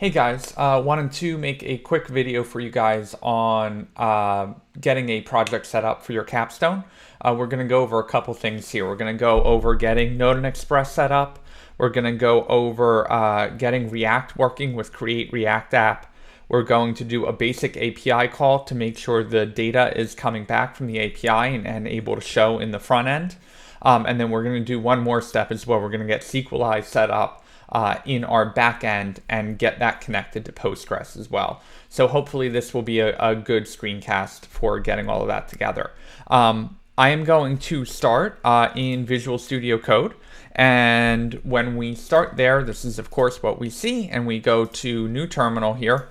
Hey guys, wanted to make a quick video for you guys on getting a project set up for your Capstone. We're going to go over a couple things here. We're going to go over getting Node and Express set up. We're going to go over getting React working with Create React App. We're going to do a basic API call to make sure the data is coming back from the API and able to show in the front end. And then we're going to do one more step as well. We're going to get Sequelize set up in our backend and get that connected to Postgres as well. So hopefully this will be a good screencast for getting all of that together. I am going to start in Visual Studio Code. And when we start there, this is of course what we see, and we go to New Terminal here.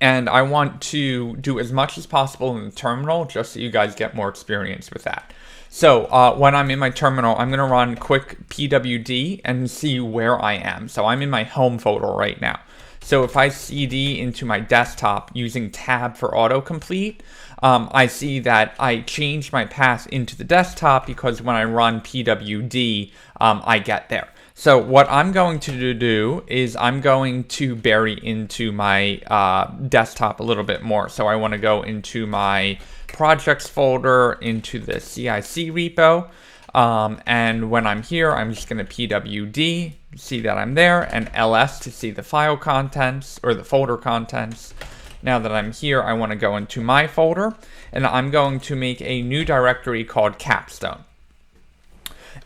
And I want to do as much as possible in the terminal just so you guys get more experience with that. So when I'm in my terminal, I'm going to run quick pwd and see where I am. So I'm in my home folder right now. So if I cd into my desktop using tab for autocomplete, I see that I changed my path into the desktop because when I run pwd, I get there. So what I'm going to do is I'm going to bury into my desktop a little bit more. So I want to go into my projects folder, into the CIC repo. And when I'm here, I'm just going to pwd, see that I'm there, and ls to see the file contents or the folder contents. Now that I'm here, I want to go into my folder, and I'm going to make a new directory called Capstone.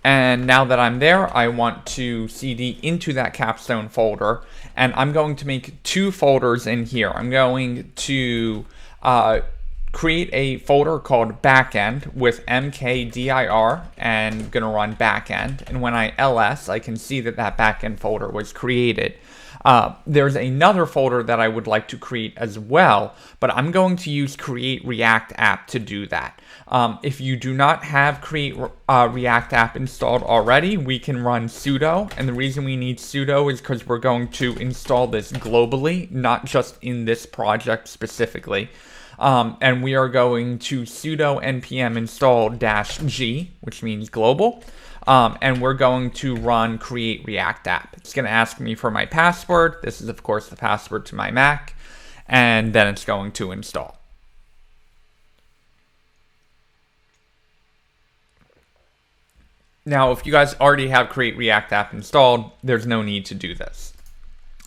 And now that I'm there, I want to cd into that Capstone folder, and I'm going to make two folders in here. I'm going to create a folder called backend with mkdir and going to run backend. And when I ls, I can see that that backend folder was created. There's another folder that I would like to create as well, but I'm going to use Create React App to do that. If you do not have Create React App installed already, we can run sudo. And the reason we need sudo is because we're going to install this globally, not just in this project specifically. And we are going to sudo npm install -g, which means global. And we're going to run Create React App. It's going to ask me for my password. This is, of course, the password to my Mac. And then it's going to install. Now, if you guys already have Create React App installed, there's no need to do this.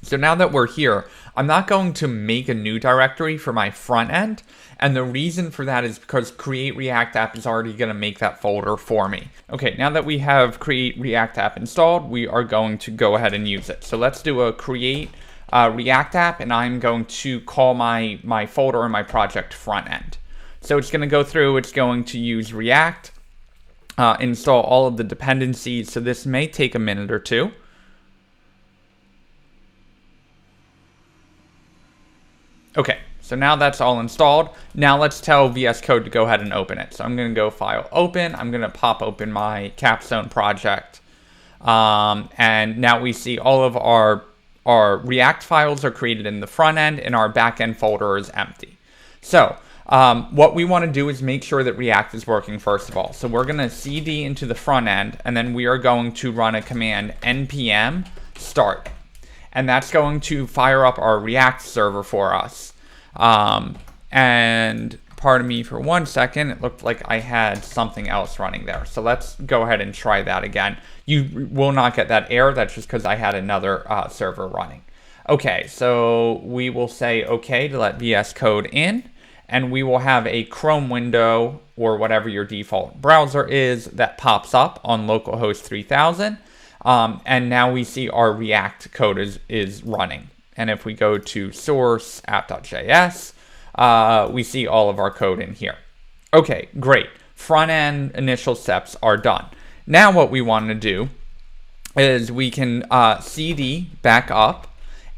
So now that we're here, I'm not going to make a new directory for my front end. And the reason for that is because Create React App is already going to make that folder for me. Okay, now that we have Create React App installed, we are going to go ahead and use it. So let's do a Create React App, and I'm going to call my folder in my project front end. So it's going to go through, it's going to use React, install all of the dependencies. So this may take a minute or two. Okay, so now that's all installed. Now let's tell VS Code to go ahead and open it. So I'm going to go File, Open. I'm going to pop open my Capstone project. And now we see all of our React files are created in the front end, and our backend folder is empty. So what we want to do is make sure that React is working first of all. So we're going to cd into the front end, and then we are going to run a command npm start. And that's going to fire up our React server for us. And pardon me for 1 second, it looked like I had something else running there. So let's go ahead and try that again. You will not get that error. That's just because I had another server running. Okay, so we will say okay to let VS Code in. And we will have a Chrome window or whatever your default browser is that pops up on localhost 3000. And now we see our React code is running. And if we go to source app.js, we see all of our code in here. Okay, great. Front end initial steps are done. Now what we want to do is we can cd back up.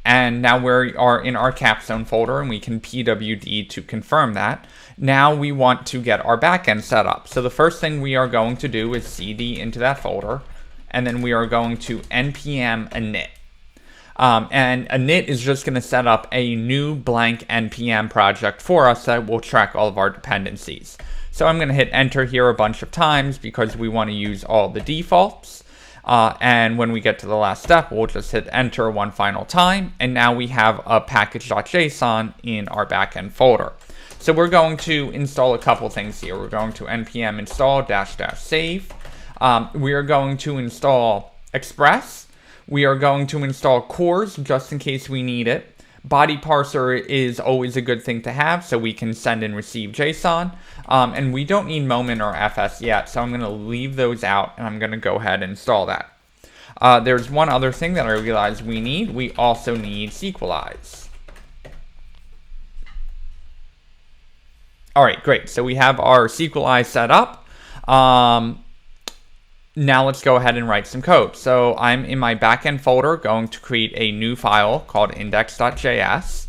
And now we are in our Capstone folder, and we can pwd to confirm that. Now we want to get our backend set up. So the first thing we are going to do is cd into that folder. And then we are going to npm init. And init is just going to set up a new blank npm project for us that will track all of our dependencies. So I'm going to hit enter here a bunch of times because we want to use all the defaults. And when we get to the last step, we'll just hit enter one final time. And now we have a package.json in our backend folder. So we're going to install a couple things here. We're going to npm install -- save. We are going to install Express. We are going to install cores just in case we need it. Body parser is always a good thing to have, so we can send and receive JSON. And we don't need Moment or FS yet, so I'm going to leave those out, and I'm going to go ahead and install that. There's one other thing that I realized we need. We also need Sequelize. All right, great. So we have our Sequelize set up. Now let's go ahead and write some code. So I'm in my backend folder going to create a new file called index.js.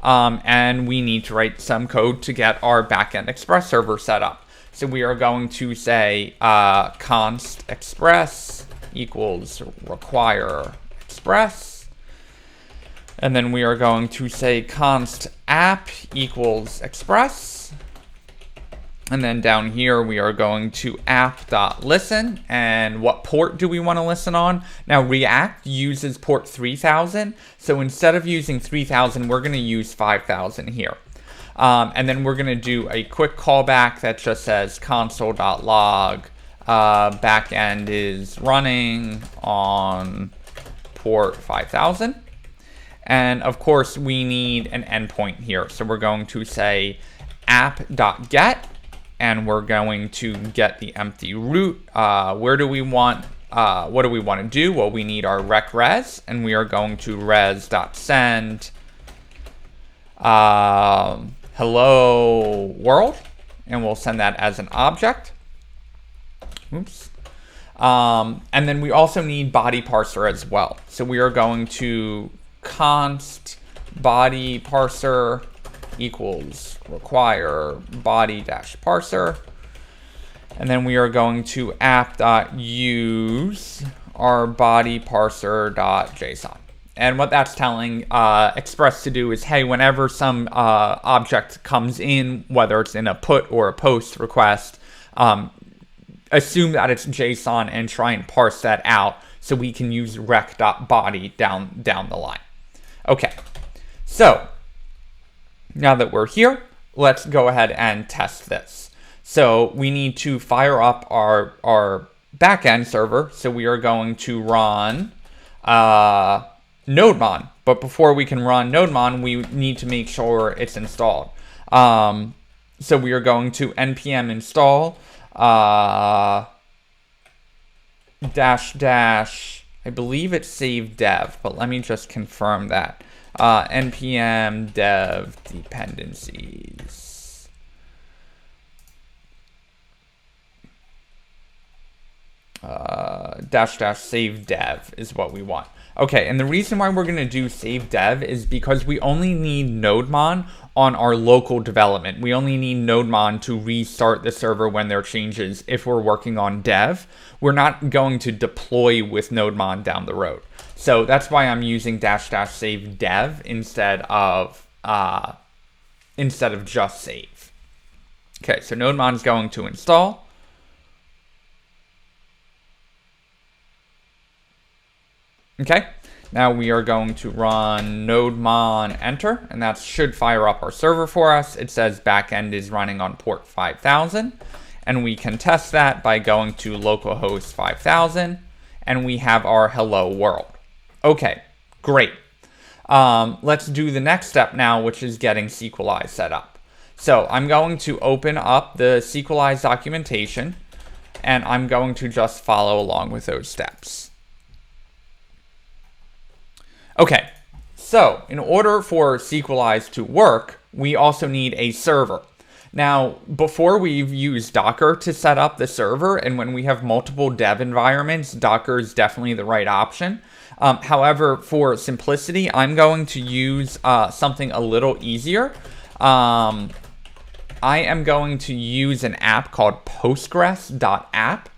And we need to write some code to get our backend Express server set up. So we are going to say const express equals require express. And then we are going to say const app equals express. And then down here, we are going to app.listen. And what port do we want to listen on? Now, React uses port 3000. So instead of using 3000, we're going to use 5000 here. And then we're going to do a quick callback that just says console.log backend is running on port 5000. And of course, we need an endpoint here. So we're going to say app.get. And we're going to get the empty root. What do we want to do? Well, we need our rec-res, and we are going to res.send hello world, and we'll send that as an object. Oops. And then we also need body parser as well. So we are going to const body parser equals require body-parser. And then we are going to app.use our body parser.json. And what that's telling Express to do is, hey, whenever some object comes in, whether it's in a put or a post request, assume that it's JSON and try and parse that out so we can use rec.body down the line. Okay, so now that we're here, let's go ahead and test this. So we need to fire up our backend server. So we are going to run nodemon. But before we can run nodemon, we need to make sure it's installed. So we are going to npm install -- I believe it's save dev, but let me just confirm that. npm dev dependencies. -- save dev is what we want. Okay, and the reason why we're going to do save dev is because we only need nodemon on our local development. We only need nodemon to restart the server when there are changes if we're working on dev. We're not going to deploy with nodemon down the road. So that's why I'm using -- save dev instead of just save. Okay, so nodemon is going to install. Okay, now we are going to run nodemon enter, and that should fire up our server for us. It says backend is running on port 5000, and we can test that by going to localhost 5000, and we have our hello world. Okay, great. Let's do the next step now, which is getting Sequelize set up. So I'm going to open up the Sequelize documentation, and I'm going to just follow along with those steps. Okay, so in order for Sequelize to work, we also need a server. Now, before we've used Docker to set up the server, and when we have multiple dev environments, Docker is definitely the right option. However, for simplicity, I'm going to use something a little easier. I am going to use an app called Postgres.app.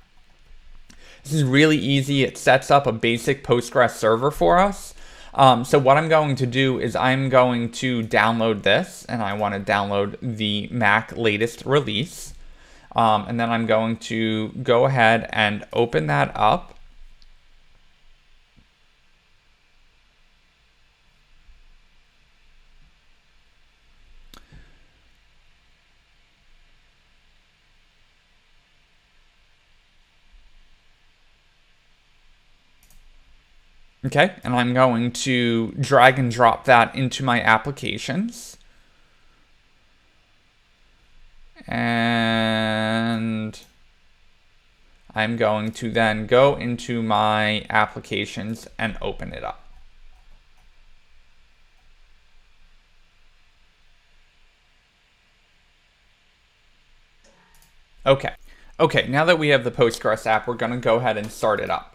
This is really easy. It sets up a basic Postgres server for us. So what I'm going to do is I'm going to download this, and I want to download the Mac latest release. And then I'm going to go ahead and open that up. Okay, and I'm going to drag and drop that into my applications. And I'm going to then go into my applications and open it up. Okay, now that we have the Postgres app, we're going to go ahead and start it up.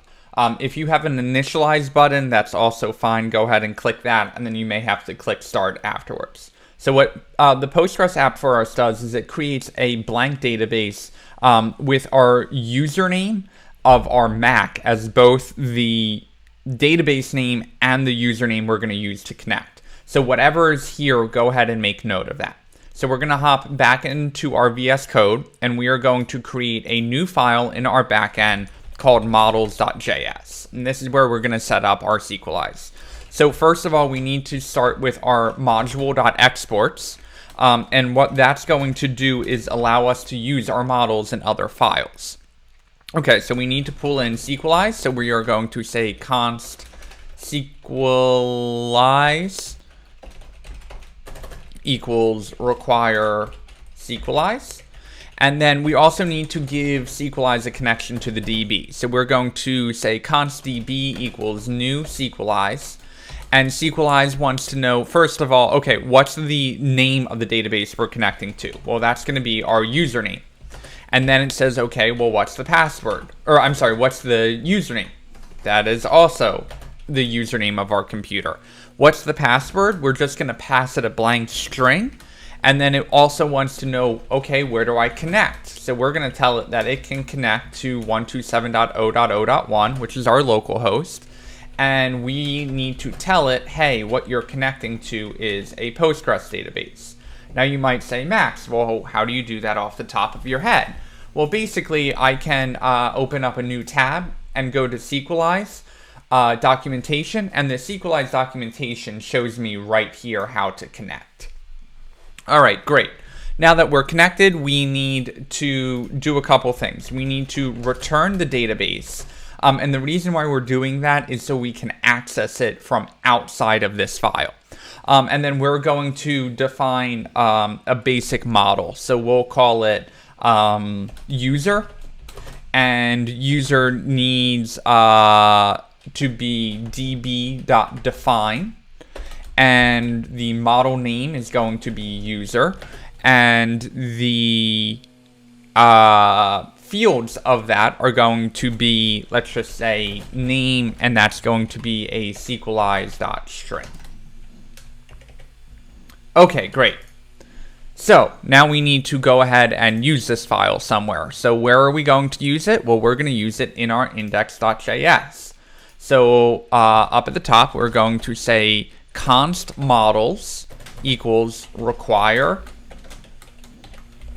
If you have an initialize button, that's also fine. Go ahead and click that, and then you may have to click start afterwards. So what the Postgres app for us does is it creates a blank database with our username of our Mac as both the database name and the username we're going to use to connect. So whatever is here, go ahead and make note of that. So we're going to hop back into our VS Code, and we are going to create a new file in our backend called models.js. And this is where we're going to set up our Sequelize. So first of all, we need to start with our module.exports. And what that's going to do is allow us to use our models in other files. Okay, so we need to pull in Sequelize. So we are going to say const Sequelize equals require Sequelize. And then we also need to give Sequelize a connection to the DB. So we're going to say const db equals new Sequelize. And Sequelize wants to know, first of all, okay, what's the name of the database we're connecting to? Well, that's going to be our username. And then it says, okay, well, what's the password? Or I'm sorry, what's the username? That is also the username of our computer. What's the password? We're just going to pass it a blank string. And then it also wants to know, okay, where do I connect? So we're going to tell it that it can connect to 127.0.0.1, which is our local host. And we need to tell it, hey, what you're connecting to is a Postgres database. Now you might say, Max, well, how do you do that off the top of your head? Well, basically, I can open up a new tab and go to Sequelize documentation. And the Sequelize documentation shows me right here how to connect. All right, great. Now that we're connected, we need to do a couple things. We need to return the database. And the reason why we're doing that is so we can access it from outside of this file. And then we're going to define a basic model. So we'll call it user. And user needs to be db.define. And the model name is going to be user. And the fields of that are going to be, let's just say, name, and that's going to be a Sequelize.string. Okay, great. So now we need to go ahead and use this file somewhere. So where are we going to use it? Well, we're going to use it in our index.js. So up at the top, we're going to say const models equals require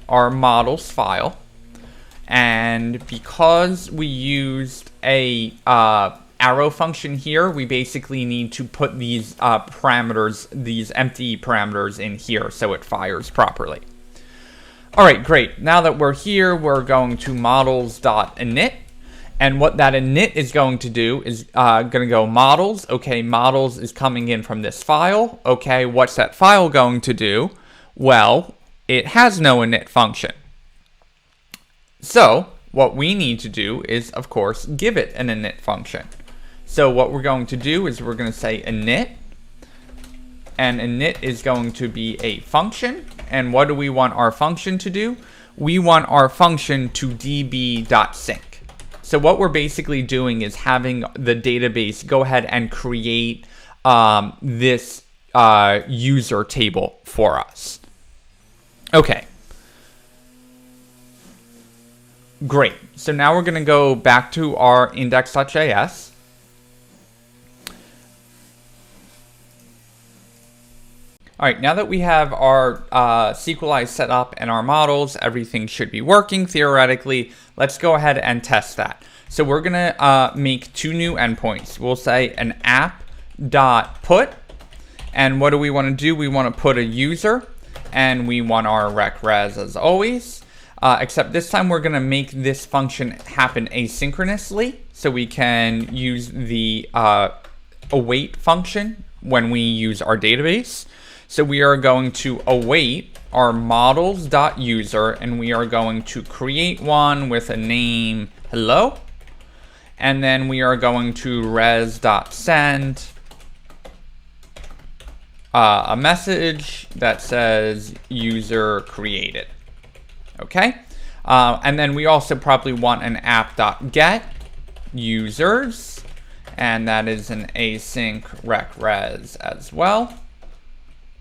our models file. And because we used a arrow function here, we basically need to put these parameters, these empty parameters in here so it fires properly. All right, great. Now that we're here, we're going to models.init. And what that init is going to do is going to go models. Okay, models is coming in from this file. Okay, what's that file going to do? Well, it has no init function. So what we need to do is, of course, give it an init function. So what we're going to do is we're going to say init. And init is going to be a function. And what do we want our function to do? We want our function to db.sync. So what we're basically doing is having the database go ahead and create this user table for us. Okay. Great. So now we're going to go back to our index.js. All right, now that we have our Sequelize set up and our models, everything should be working theoretically. Let's go ahead and test that. So we're going to make two new endpoints. We'll say an app.put. And what do we want to do? We want to put a user, and we want our rec_res as always. Except this time we're going to make this function happen asynchronously, so we can use the await function when we use our database. So we are going to await our models.user, and we are going to create one with a name hello. And then we are going to res.send a message that says user created. Okay. And then we also probably want an app.get users, and that is an async rec res as well.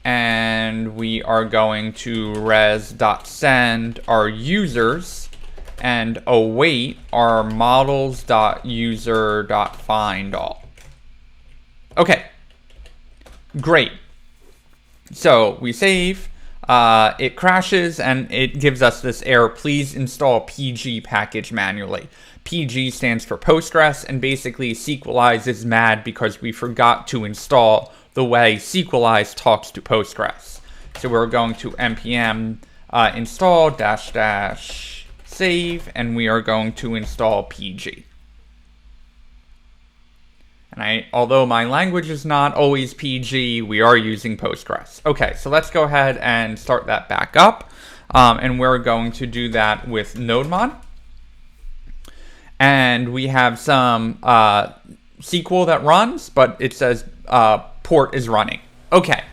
And we are going to res.send our users and await our models.user.find all. Okay, great. So we save, it crashes, and it gives us this error, please install PG package manually. PG stands for Postgres, and basically Sequelize is mad because we forgot to install the way Sequelize talks to Postgres. So we're going to npm install -- save, and we are going to install PG. And although my language is not always PG, we are using Postgres. Okay, so let's go ahead and start that back up. And we're going to do that with NodeMon. And we have some SQL that runs, but it says port is running. Okay.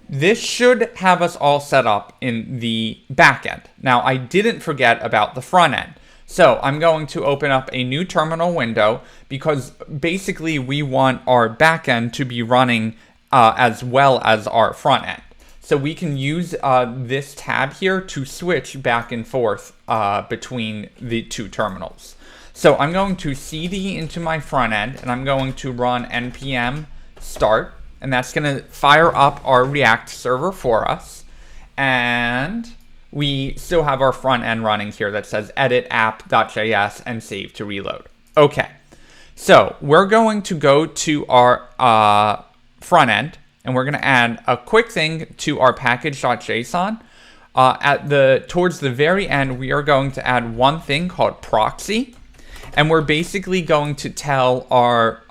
This should have us all set up in the backend. Now, I didn't forget about the front end. So I'm going to open up a new terminal window because basically we want our backend to be running as well as our front end. So we can use this tab here to switch back and forth between the two terminals. So I'm going to cd into my front end, and I'm going to run npm start, and that's going to fire up our React server for us. And we still have our front end running here that says edit app.js and save to reload. Okay, so we're going to go to our front end, and we're going to add a quick thing to our package.json. Towards the very end, we are going to add one thing called proxy, and we're basically going to tell our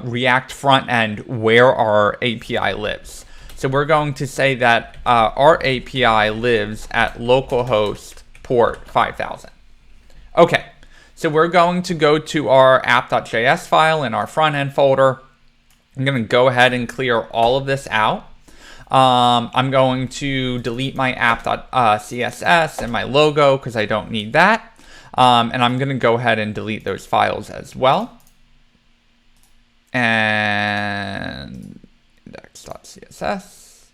React front end where our API lives. So we're going to say that our API lives at localhost port 5000. Okay, so we're going to go to our app.js file in our front end folder. I'm going to go ahead and clear all of this out. I'm going to delete my app.css and my logo because I don't need that. And I'm going to go ahead and delete those files as well. And index.css.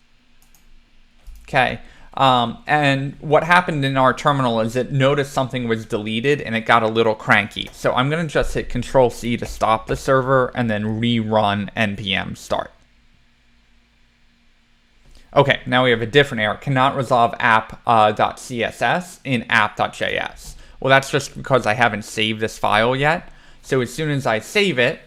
Okay. And what happened in our terminal is it noticed something was deleted and it got a little cranky. So I'm going to just hit Control-C to stop the server and then rerun npm start. Okay, now we have a different error. Cannot resolve app.css in app.js. Well, that's just because I haven't saved this file yet. So as soon as I save it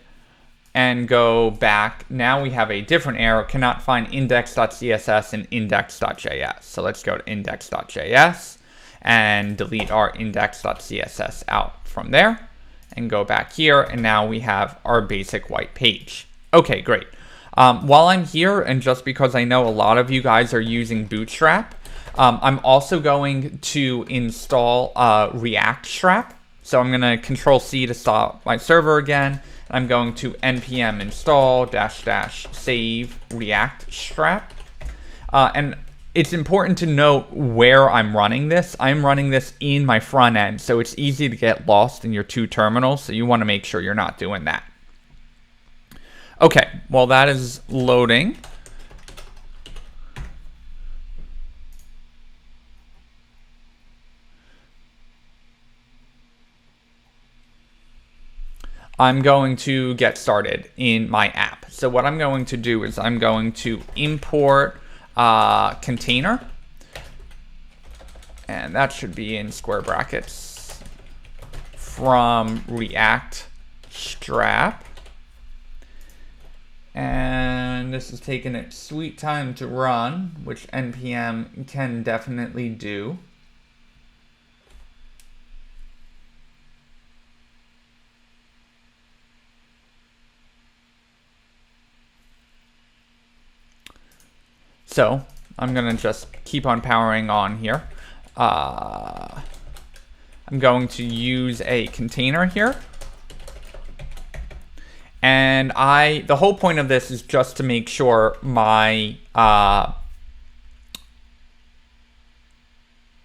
and go back, now we have a different error. Cannot find index.css in index.js. So let's go to index.js and delete our index.css out from there and go back here. And now we have our basic white page. Okay, great. While I'm here, and just because I know a lot of you guys are using Bootstrap, I'm also going to install React Strap. So I'm going to Control-C to stop my server again. I'm going to npm install -- save React Strap. And it's important to note where I'm running this. I'm running this in my front end, so it's easy to get lost in your two terminals. So you want to make sure you're not doing that. Okay, while that is loading, I'm going to get started in my app. So what I'm going to do is I'm going to import container, and that should be in square brackets, from React Strap. And this is taking its sweet time to run, which npm can definitely do. So I'm going to just keep on powering on here. I'm going to use a container here. And the whole point of this is just to make sure my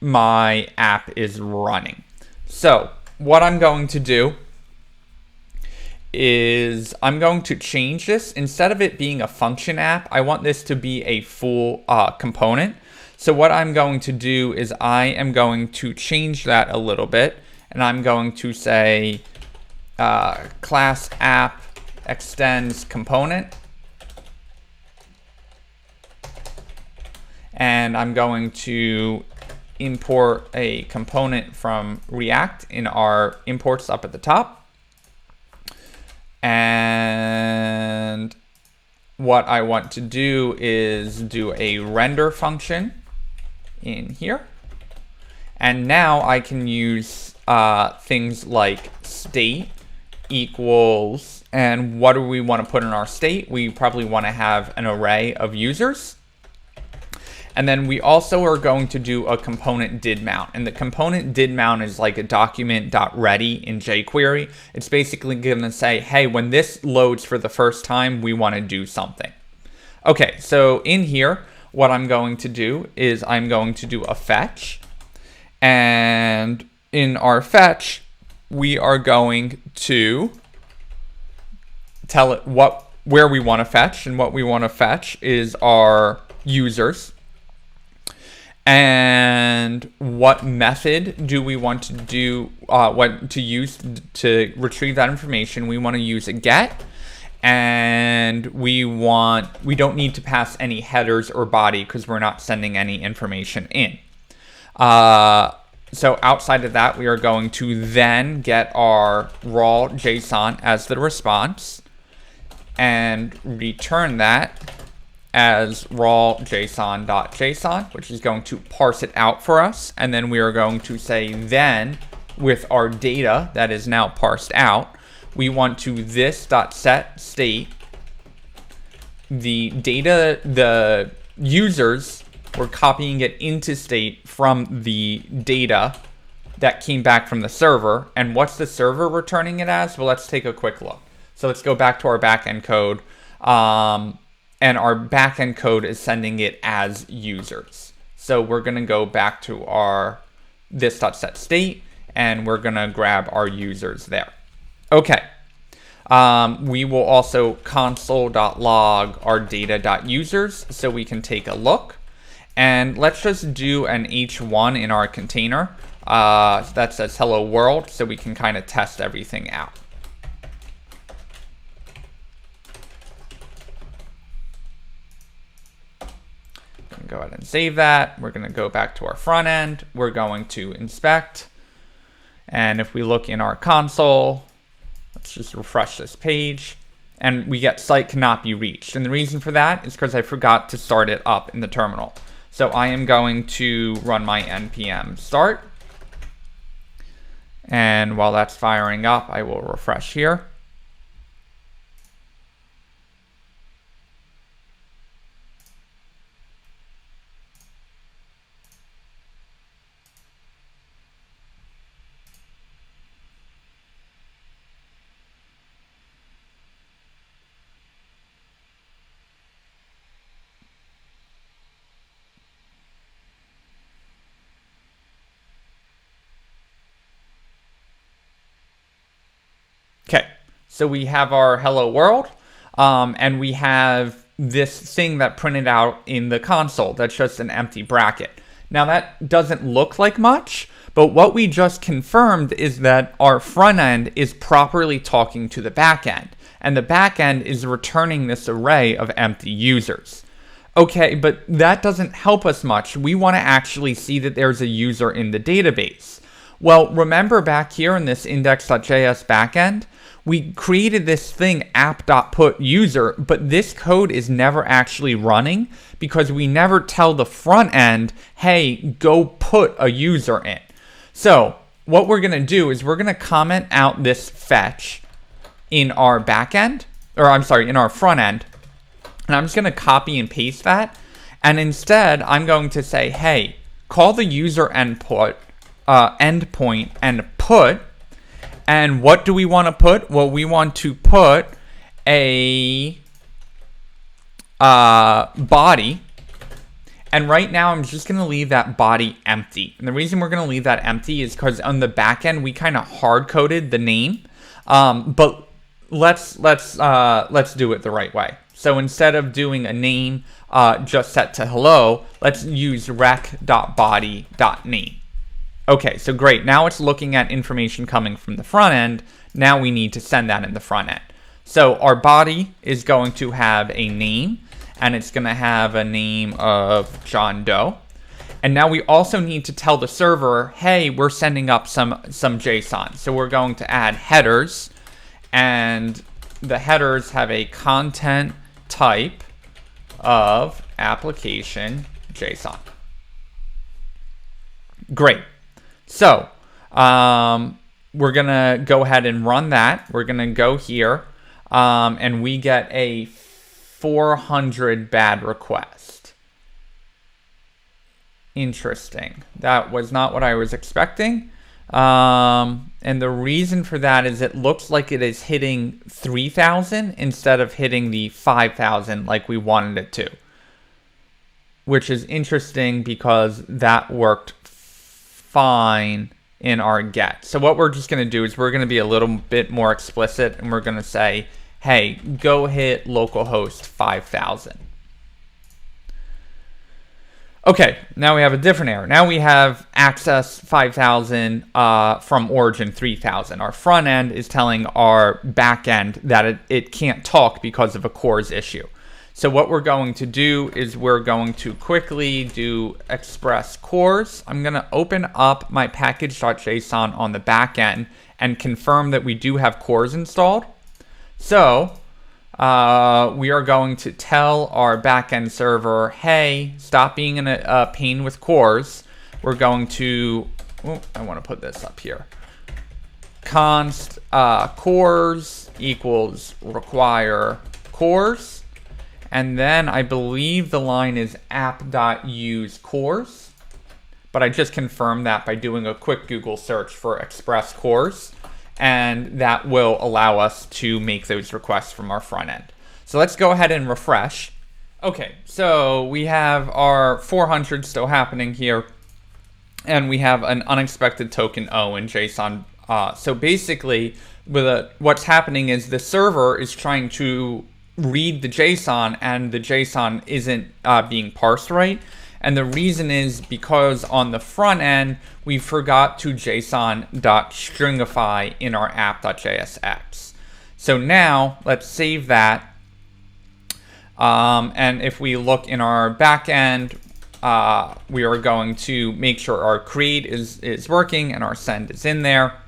my app is running. So what I'm going to do is I'm going to change this. Instead of it being a function app, I want this to be a full component. So what I'm going to do is I am going to change that a little bit, and I'm going to say class app extends component, and I'm going to import a component from React in our imports up at the top. And what I want to do is do a render function in here. And now I can use things like state equals, and what do we want to put in our state? We probably want to have an array of users. And then we also are going to do a component did mount. And the component did mount is like a document.ready in jQuery. It's basically going to say, hey, when this loads for the first time, we want to do something. Okay, so in here, what I'm going to do is I'm going to do a fetch. And in our fetch, we are going to tell it where we want to fetch. And what we want to fetch is our users. And what method do we want to do, what to use to retrieve that information? We want to use a get, and we don't need to pass any headers or body because we're not sending any information in. So outside of that, we are going to then get our raw JSON as the response and return that as raw JSON.json, which is going to parse it out for us. And then we are going to say then with our data that is now parsed out, we want to this.set state the data, the users, we're copying it into state from the data that came back from the server. And what's the server returning it as? Well, let's take a quick look. So let's go back to our backend code. And our backend code is sending it as users. So we're going to go back to our this.set state, and we're going to grab our users there. Okay. We will also console.log our data.users so we can take a look. And let's just do an h1 in our container that says hello world so we can kind of test everything out. Go ahead and save that. We're going to go back to our front end. We're going to inspect. And if we look in our console, let's just refresh this page. And we get site cannot be reached. And the reason for that is because I forgot to start it up in the terminal. So I am going to run my Npm Start. And while that's firing up, I will refresh here. Okay, so we have our hello world, and we have this thing that printed out in the console that's just an empty bracket. Now that doesn't look like much, but what we just confirmed is that our front end is properly talking to the back end, and the back end is returning this array of empty users. Okay, but that doesn't help us much. We want to actually see that there's a user in the database. Well, remember back here in this index.js backend, we created this thing app.put_user, but this code is never actually running because we never tell the front end, hey, go put a user in. So what we're going to do is we're going to comment out this fetch in our backend, or I'm sorry, in our front end. And I'm just going to copy and paste that. And instead, I'm going to say, hey, call the user endpoint and put. And what do we want to put? Well, we want to put a body. And right now, I'm just going to leave that body empty. And the reason we're going to leave that empty is because on the back end, we kind of hard-coded the name. But let's do it the right way. So instead of doing a name just set to hello, let's use rec.body.name. Okay, so great. Now it's looking at information coming from the front end. Now we need to send that in the front end. So our body is going to have a name, and it's going to have a name of John Doe. And now we also need to tell the server, hey, we're sending up some JSON. So we're going to add headers, and the headers have a content type of application JSON. Great. So we're going to go ahead and run that. We're going to go here, and we get a 400 bad request. Interesting. That was not what I was expecting. And the reason for that is it looks like it is hitting 3,000 instead of hitting the 5,000 like we wanted it to. Which is interesting because that worked fine in our get. So what we're just going to do is we're going to be a little bit more explicit, and we're going to say, hey, go hit localhost 5,000. Okay, now we have a different error. Now we have access 5,000 from origin 3,000. Our front end is telling our back end that it can't talk because of a CORS issue. So what we're going to do is we're going to quickly do express CORS. I'm going to open up my package.json on the back end and confirm that we do have CORS installed. So we are going to tell our backend server, hey, stop being in a pain with CORS. We're going to, I want to put this up here. Const CORS equals require CORS. And then I believe the line is app.use CORS. But I just confirmed that by doing a quick Google search for express CORS. And that will allow us to make those requests from our front end. So let's go ahead and refresh. Okay, so we have our 400 still happening here, and we have an unexpected token O in JSON. So basically, what's happening is the server is trying to read the JSON, and the JSON isn't being parsed right. And the reason is because on the front end, we forgot to JSON.stringify in our app.jsx. So now let's save that. And if we look in our back end, we are going to make sure our create is working and our send is in there.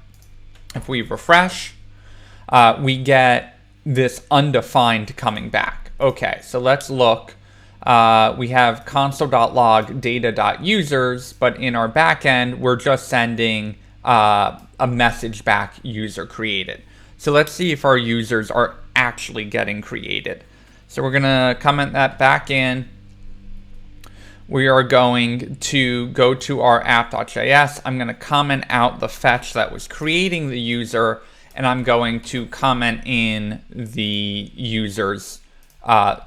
If we refresh, we get this undefined coming back. Okay, so let's look. We have console.log data.users, but in our backend, we're just sending a message back user created. So let's see if our users are actually getting created. So we're going to comment that back in. We are going to go to our app.js. I'm going to comment out the fetch that was creating the user, and I'm going to comment in the user's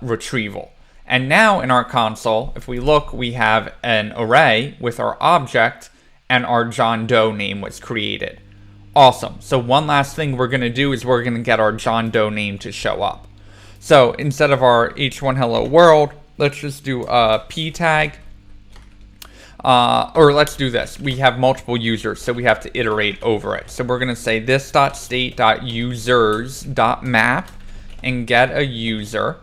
retrieval. And now in our console, if we look, we have an array with our object, and our John Doe name was created. Awesome. So one last thing we're going to do is we're going to get our John Doe name to show up. So instead of our h1 hello world, let's just do a p tag. Or let's do this. We have multiple users, so we have to iterate over it. So we're going to say this.state.users.map and get a user.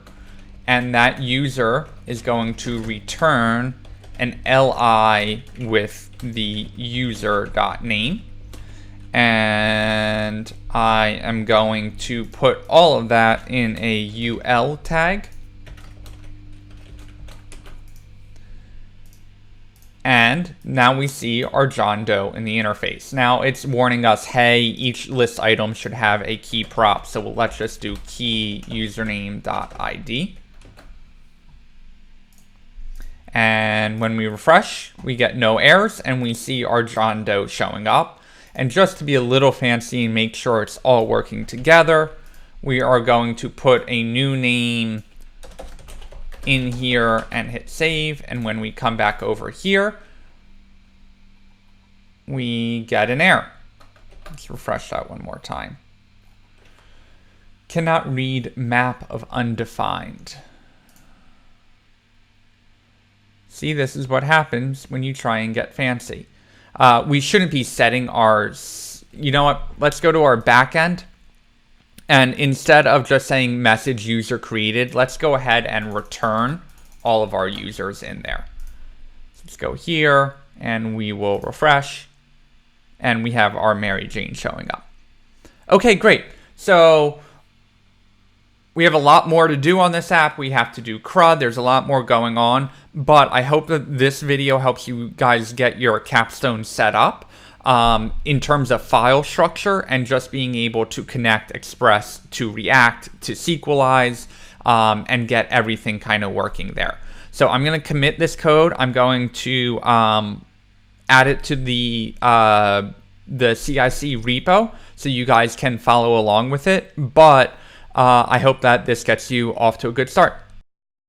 And that user is going to return an li with the user.name. And I am going to put all of that in a ul tag. And now we see our John Doe in the interface. Now it's warning us, hey, each list item should have a key prop. So let's just do key username.id. And when we refresh, we get no errors and we see our John Doe showing up. And just to be a little fancy and make sure it's all working together, we are going to put a new name in here and hit save. And when we come back over here, we get an error. Let's refresh that one more time. Cannot read map of undefined. See, this is what happens when you try and get fancy. We shouldn't be setting our, you know what, let's go to our backend. And instead of just saying message user created, let's go ahead and return all of our users in there. So let's go here and we will refresh and we have our Mary Jane showing up. Okay, great. So we have a lot more to do on this app. We have to do CRUD. There's a lot more going on, but I hope that this video helps you guys get your Capstone set up in terms of file structure and just being able to connect Express to React to Sequelize and get everything kind of working there. So I'm going to commit this code. I'm going to add it to the CIC repo so you guys can follow along with it, but I hope that this gets you off to a good start.